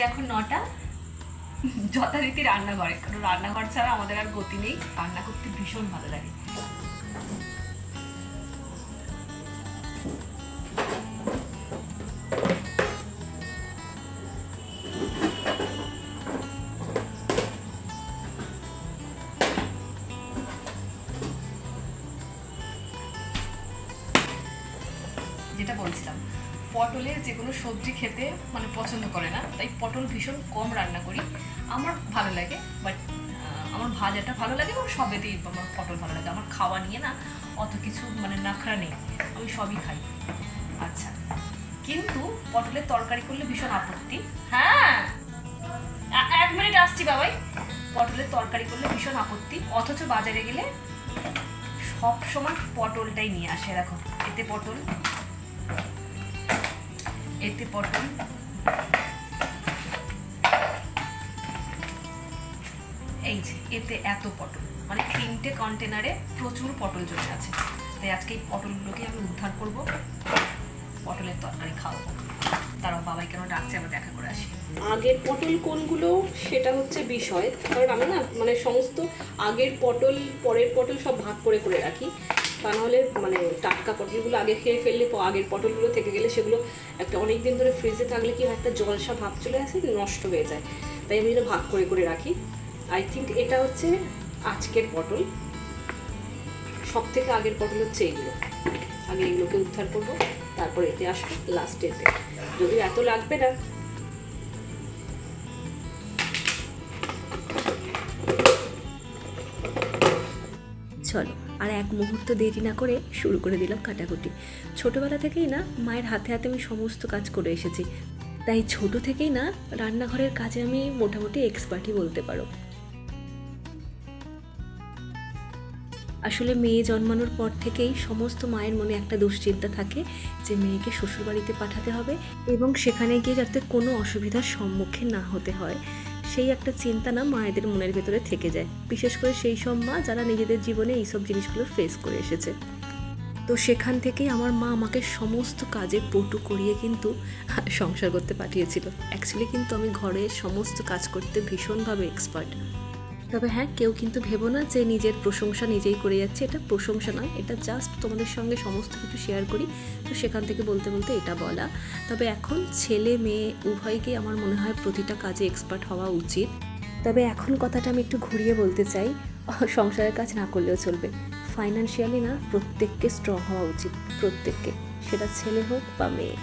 এখন 9টা, যথারীতি রান্নাঘরে, কারণ রান্নাঘর ছাড়া আমাদের আর গতি নেই। রান্না করতে ভীষণ ভালো লাগে। যেটা বলছিলাম, পটলের যে কোনো সবজি খেতে মানে পছন্দ করে না, তাই পটল ভীষণ কম রান্না করি। আমার ভালো লাগে, বাট আমার ভাজাটা ভালো লাগে এবং সবেতেই আমার পটল ভালো লাগে। আমার খাওয়া নিয়ে না অত কিছু মানে নাখরা নেই, আমি সবই খাই। আচ্ছা, কিন্তু পটলের তরকারি করলে ভীষণ আপত্তি। হ্যাঁ, 1 মিনিট আসছি বাবাই। পটলের তরকারি করলে ভীষণ আপত্তি, অথচ বাজারে গেলে সব সময় পটলটাই নিয়ে আসে। দেখো, এতে পটল, এতে পটল, এই যে এতে এত পটল, মানে 3টে কন্টেনারে প্রচুর পটল জমে আছে। তাই আজকে এই পটলগুলোকে আমি উদ্ধার করব, পটলের তরকারি খাওয়াবো। তারাও বাবাই কেন ডাকছে, আমরা দেখা করে আসি। আগের পটল কোনগুলো সেটা হচ্ছে বিষয়, কারণ আমি না মানে সমস্ত আগের পটল পরের পটল সব ভাগ করে করে রাখি। তা নাহলে মানে টাটকা পটলগুলো আগে খেয়ে ফেললে আগের পটলগুলো থেকে গেলে সেগুলো একটা অনেক দিন ধরে ফ্রিজে থাকলে কি হয়, একটা জলসা ভাব চলে আসে, নষ্ট হয়ে যায়। তাই আমি এটা ভাগ করে করে রাখি। আই থিঙ্ক এটা হচ্ছে আজকের পটল। সব থেকে আগের পটল হচ্ছে এইগুলো। আগে এগুলোকে উদ্ধার করবো, তারপর এতে আসবো লাস্টে। এতে যদি এত লাগবে না, চলো আর এক মুহূর্ত দেরি না করে শুরু করে দিলাম কাটাকুটি। ছোটোবেলা থেকেই না মায়ের হাতে হাতে আমি সমস্ত কাজ করে এসেছি, তাই ছোট থেকেই না রান্নাঘরের কাজে আমি মোটামুটি এক্সপার্টই বলতে পারো। আসলে মেয়ে জন্মানোর পর থেকেই সমস্ত মায়ের মনে একটা দুশ্চিন্তা থাকে যে মেয়েকে শ্বশুরবাড়িতে পাঠাতে হবে এবং সেখানে গিয়ে যাতে কোনো অসুবিধার সম্মুখীন না হতে হয়, সেই একটা চিন্তা না মায়েদের মনের ভেতরে থেকে যায়। বিশেষ করে সেই সব মা যারা নিজেদের জীবনে এইসব জিনিসগুলো ফেস করে এসেছে। তো সেখান থেকেই আমার মা আমাকে সমস্ত কাজে পটু করিয়ে কিন্তু সংসার করতে পাঠিয়েছিল। অ্যাকচুয়ালি কিন্তু আমি ঘরে সমস্ত কাজ করতে ভীষণভাবে এক্সপার্ট। তবে হ্যাঁ, কেউ কিন্তু ভেবো না যে নিজের প্রশংসা নিজেই করে যাচ্ছে, এটা প্রশংসা নয়, এটা জাস্ট তোমাদের সঙ্গে সমস্ত কিছু শেয়ার করি। তো সেখান থেকে বলতে বলতে এটা বলা। তবে এখন ছেলে মেয়ে উভয়কেই আমার মনে হয় প্রতিটা কাজে এক্সপার্ট হওয়া উচিত। তবে এখন কথাটা আমি একটু ঘুরিয়ে বলতে চাই, সংসারের কাজ না করলেও চলবে। ফাইন্যান্সিয়ালি না প্রত্যেককে স্ট্রং হওয়া উচিত, প্রত্যেককে, সেটা ছেলে হোক বা মেয়ে।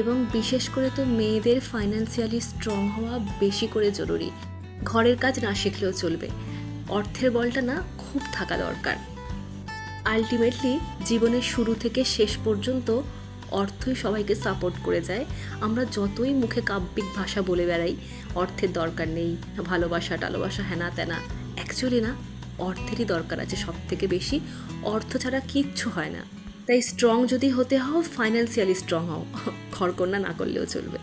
এবং বিশেষ করে তো মেয়েদের ফাইন্যান্সিয়ালি স্ট্রং হওয়া বেশি করে জরুরি। ঘরের কাজ না শিখলেও চলবে, অর্থের বলটা না খুব থাকা দরকার। আলটিমেটলি জীবনের শুরু থেকে শেষ পর্যন্ত অর্থই সবাইকে সাপোর্ট করে যায়। আমরা যতই মুখে কাব্যিক ভাষা বলে বেড়াই অর্থের দরকার নেই, ভালোবাসা টালোবাসা হ্যানা ত্যানা, অ্যাকচুয়ালি না অর্থেরই দরকার আছে সব থেকে বেশি। অর্থ ছাড়া কিচ্ছু হয় না। তাই স্ট্রং যদি হতে হও, ফাইন্যান্সিয়ালি স্ট্রং হও, ঘরকন্যা না করলেও চলবে।